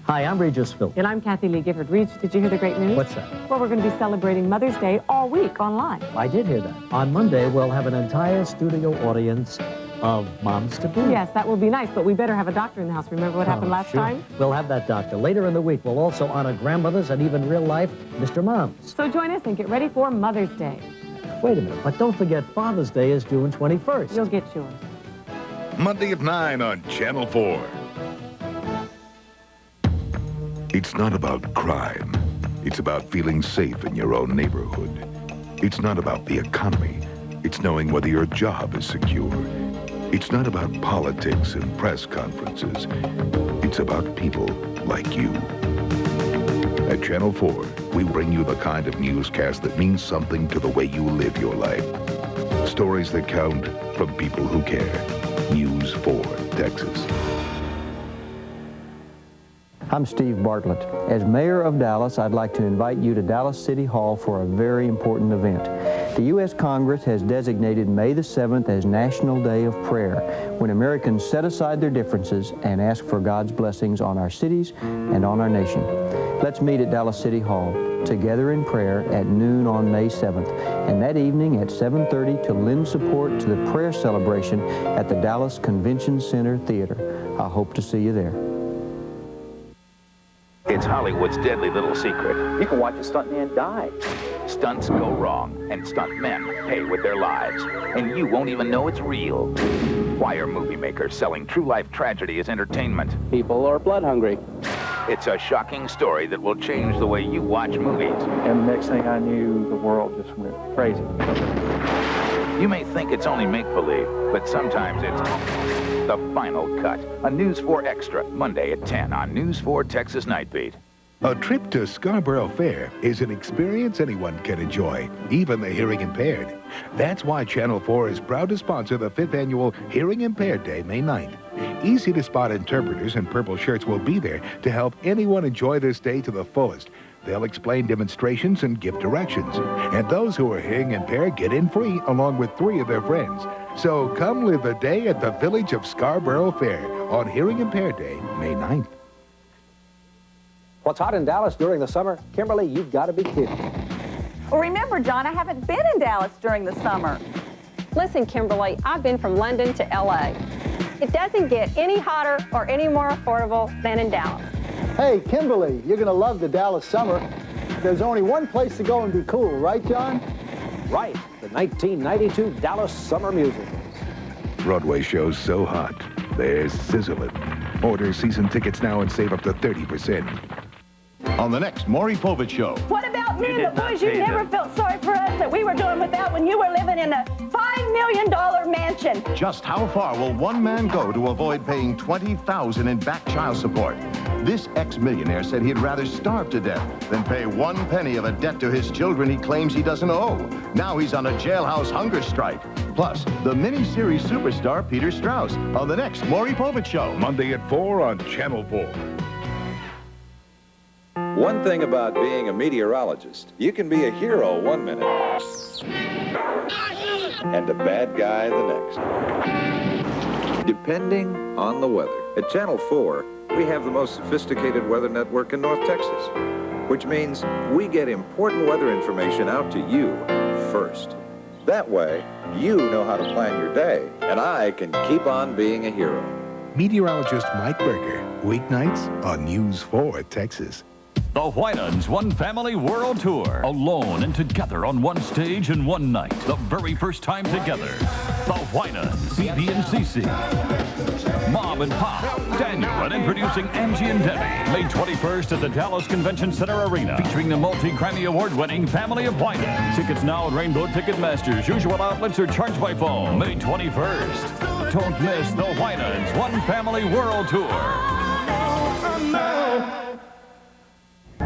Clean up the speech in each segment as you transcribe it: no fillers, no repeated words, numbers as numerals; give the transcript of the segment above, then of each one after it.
Hi, I'm Regis Phillips. And I'm Kathy Lee Gifford. Regis, did you hear the great news? What's that? Well, we're going to be celebrating Mother's Day all week online. I did hear that. On Monday, we'll have an entire studio audience of moms-to-be. Yes, that will be nice, but we better have a doctor in the house. Remember what happened last time? We'll have that doctor. Later in the week, we'll also honor grandmothers and even real-life Mr. Moms. So join us and get ready for Mother's Day. Wait a minute, but don't forget Father's Day is June 21st. You'll get yours. Monday at 9 on Channel 4. It's not about crime. It's about feeling safe in your own neighborhood. It's not about the economy. It's knowing whether your job is secure. It's not about politics and press conferences. It's about people like you. At Channel 4, we bring you the kind of newscast that means something to the way you live your life. Stories that count from people who care. News 4, Texas. I'm Steve Bartlett. As mayor of Dallas, I'd like to invite you to Dallas City Hall for a very important event. The U.S. Congress has designated May the 7th as National Day of Prayer, when Americans set aside their differences and ask for God's blessings on our cities and on our nation. Let's meet at Dallas City Hall, together in prayer at noon on May 7th, and that evening at 7:30 to lend support to the prayer celebration at the Dallas Convention Center Theater. I hope to see you there. It's Hollywood's deadly little secret. You can watch a stuntman die. Stunts go wrong, and stuntmen pay with their lives. And you won't even know it's real. Why are movie makers selling true-life tragedy as entertainment? People are blood hungry. It's a shocking story that will change the way you watch movies. And the next thing I knew, the world just went crazy. You may think it's only make-believe, but sometimes it's the final cut. A News 4 Extra, Monday at 10 on News 4 Texas Nightbeat. A trip to Scarborough Fair is an experience anyone can enjoy, even the hearing impaired. That's why Channel 4 is proud to sponsor the 5th annual Hearing Impaired Day, May 9th. Easy-to-spot interpreters in purple shirts will be there to help anyone enjoy this day to the fullest. They'll explain demonstrations and give directions. And those who are hearing impaired get in free, along with 3 of their friends. So come live the day at the Village of Scarborough Fair on Hearing Impaired Day, May 9th. What's hot in Dallas during the summer? Kimberly, you've got to be kidding. Well, remember, John, I haven't been in Dallas during the summer. Listen, Kimberly, I've been from London to LA. It doesn't get any hotter or any more affordable than in Dallas. Hey, Kimberly, you're going to love the Dallas summer. There's only one place to go and be cool, right, John? Right, the 1992 Dallas Summer Musicals. Broadway shows so hot, they're sizzling. Order season tickets now and save up to 30%. On the next Maury Povich Show. What about me and the boys? You never felt sorry for us that we were doing without when you were living in a $5 million mansion. Just how far will one man go to avoid paying $20,000 in back child support? This ex-millionaire said he'd rather starve to death than pay 1 penny of a debt to his children he claims he doesn't owe. Now he's on a jailhouse hunger strike. Plus, the miniseries superstar Peter Strauss on the next Maury Povich Show. Monday at 4 on Channel 4. One thing about being a meteorologist, you can be a hero one minute and a bad guy the next, depending on the weather. At Channel 4, we have the most sophisticated weather network in North Texas, which means we get important weather information out to you first. That way, you know how to plan your day, and I can keep on being a hero. Meteorologist Mike Berger, weeknights on News 4 Texas. The Wynans One Family World Tour. Alone and together on one stage in one night. The very first time together. The Wynans, BB and CC. Mom and Pop, Daniel, and introducing Angie and Debbie. May 21st at the Dallas Convention Center Arena. Featuring the multi-Grammy Award-winning family of Wynans. Tickets now at Rainbow Ticketmasters. Usual outlets are charged by phone. May 21st. Don't miss the Wynans One Family World Tour.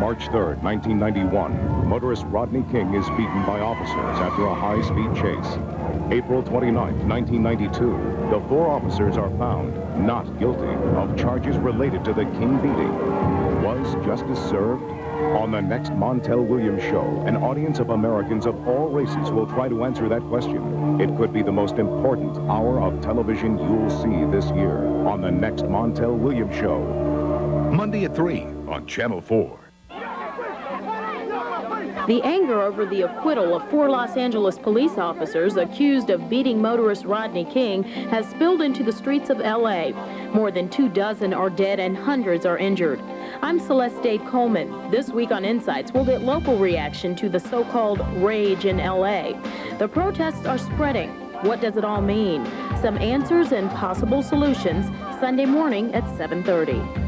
March 3rd, 1991, motorist Rodney King is beaten by officers after a high-speed chase. April 29th, 1992, the 4 officers are found not guilty of charges related to the King beating. Was justice served? On the next Montel Williams Show, an audience of Americans of all races will try to answer that question. It could be the most important hour of television you'll see this year on the next Montel Williams Show. Monday at 3 on Channel 4. The anger over the acquittal of 4 Los Angeles police officers accused of beating motorist Rodney King has spilled into the streets of L.A. More than 24 are dead and hundreds are injured. I'm Celeste Dade Coleman. This week on Insights, we'll get local reaction to the so-called rage in L.A. The protests are spreading. What does it all mean? Some answers and possible solutions Sunday morning at 7:30.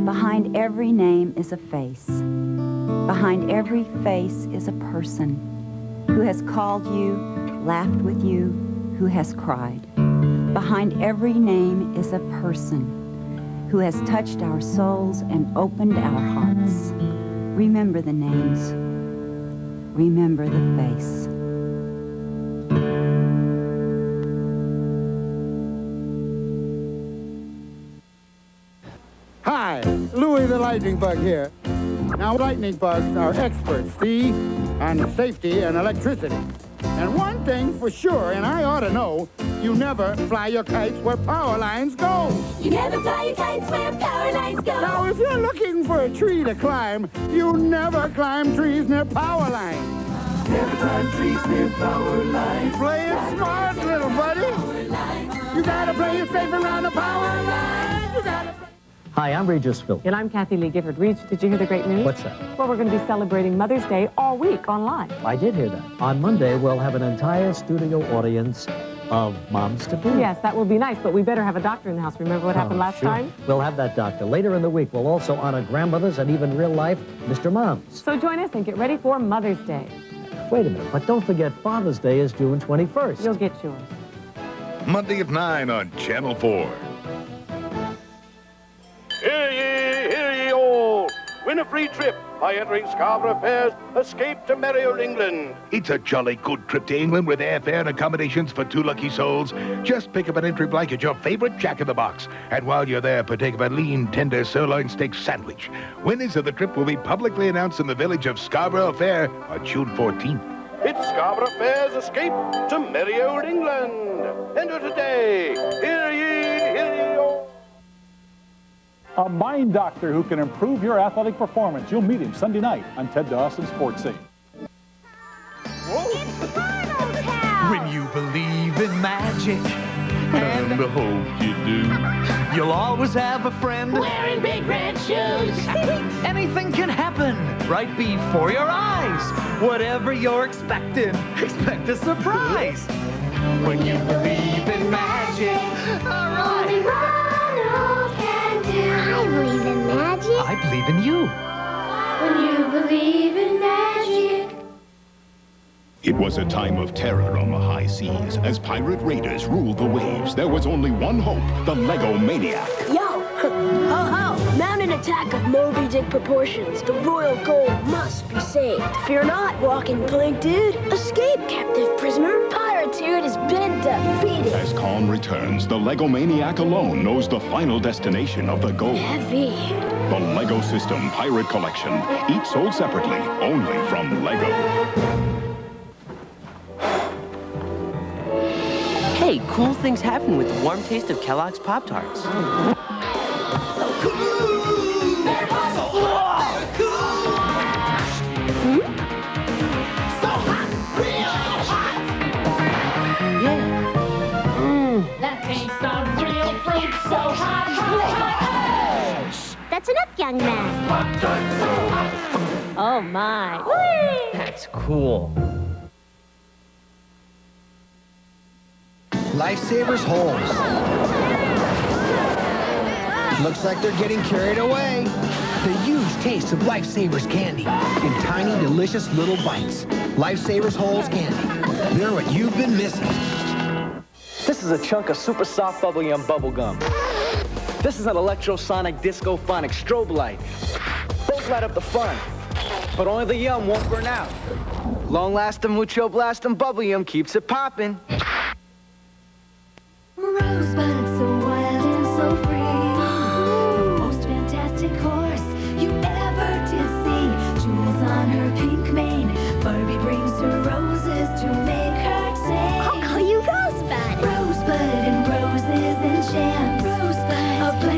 Behind every name is a face. Behind every face is a person who has called you, laughed with you, who has cried. Behind every name is a person who has touched our souls and opened our hearts. Remember the names. Remember the face. Hi, Louis the Lightning Bug here. Now, lightning bugs are experts, see, on safety and electricity. And one thing for sure, and I ought to know, you never fly your kites where power lines go. You never fly your kites where power lines go. Now, if you're looking for a tree to climb, you never climb trees near power lines. Never climb trees near power lines. Play it smart, little buddy. You gotta play it safe around the power lines. You gotta... Hi, I'm Regis Phil. And I'm Kathy Lee Gifford. Reach, did you hear the great news? What's that? Well, we're going to be celebrating Mother's Day all week online. I did hear that. On Monday, we'll have an entire studio audience of moms to be. Yes, that will be nice, but we better have a doctor in the house. Remember what happened last time? We'll have that doctor. Later in the week, we'll also honor grandmothers and even real life Mr. Moms. So join us and get ready for Mother's Day. Wait a minute, but don't forget Father's Day is June 21st. You'll get yours. Monday at 9 on Channel 4. Hear ye all! Win a free trip by entering Scarborough Fair's Escape to Merry Old England. It's a jolly good trip to England with airfare and accommodations for 2 lucky souls. Just pick up an entry blank at your favorite Jack-in-the-Box. And while you're there, partake of a lean, tender sirloin steak sandwich. Winners of the trip will be publicly announced in the village of Scarborough Fair on June 14th. It's Scarborough Fair's Escape to Merry Old England. Enter today. Hear ye all! A mind doctor who can improve your athletic performance. You'll meet him Sunday night on Ted Dawson's Sports Scene. When you believe in magic, and I hope you do, you'll always have a friend Wearing big red shoes. Anything can happen right before your eyes. Whatever you're expecting, expect a surprise. When you believe in magic, all right. I believe in magic. I believe in you. When you believe in magic. It was a time of terror on the high seas as pirate raiders ruled the waves. There was only one hope, the Lego Maniac. Yo, ho-ho, mount an attack of Moby Dick proportions. The royal gold must be saved. Fear not, walking plank dude. Escape, captive prisoner. Pirateer has been defeated. As Khan returns, the Lego Maniac alone knows the final destination of the gold. Heavy. The Lego System Pirate Collection, each sold separately, only from Lego. Hey, cool things happen with the warm taste of Kellogg's Pop-Tarts. That tastes of real fruit so hot, That's enough, young man. Oh, my. That's cool. Lifesavers holes. Looks like they're getting carried away. The huge taste of Lifesavers candy in tiny, delicious little bites. Lifesavers Holes candy. They're what you've been missing. This is a chunk of super soft bubble yum bubble gum. This is an electrosonic disco phonic strobe light. Both light up the fun, but only the yum won't burn out. Long lasting mucho blasting bubble yum keeps it popping. Rosebud, so wild and so free. The most fantastic horse you ever did see. Jewels on her pink mane. Barbie brings her roses to make her sing. I'll call you Rosebud. Rosebud and roses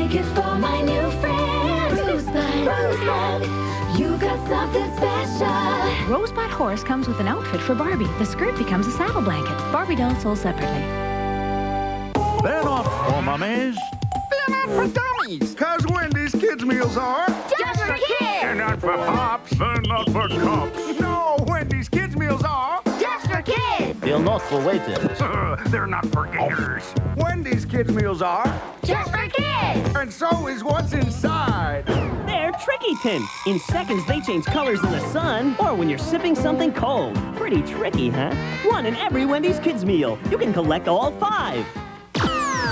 make it for my new friend. Rosebud, Rosebud, you got something special. Rosebud Horse comes with an outfit for Barbie. The skirt becomes a saddle blanket. Barbie dolls sold separately. They're not for mummies. They're not for dummies. Cause Wendy's kids meals are Just for kids. They're not for pops. They're not for cops. No, Wendy's kids meals are Just for kids. They're not for waiters. They're not for gators. Wendy's kids meals are Just for kids. and so is what's inside. They're tricky tints. In seconds, they change colors in the sun or when you're sipping something cold. Pretty tricky, huh? One in every Wendy's kids meal. You can collect all 5.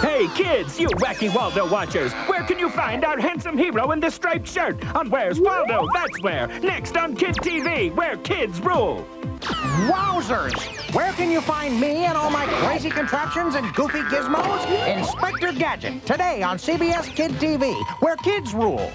Hey, kids, you wacky Waldo watchers. Where can you find our handsome hero in the striped shirt? On Where's Waldo? That's where. Next on Kid TV, where kids rule. Wowzers! Where can you find me and all my crazy contraptions and goofy gizmos? Inspector Gadget, today on CBS Kid TV, where kids rule.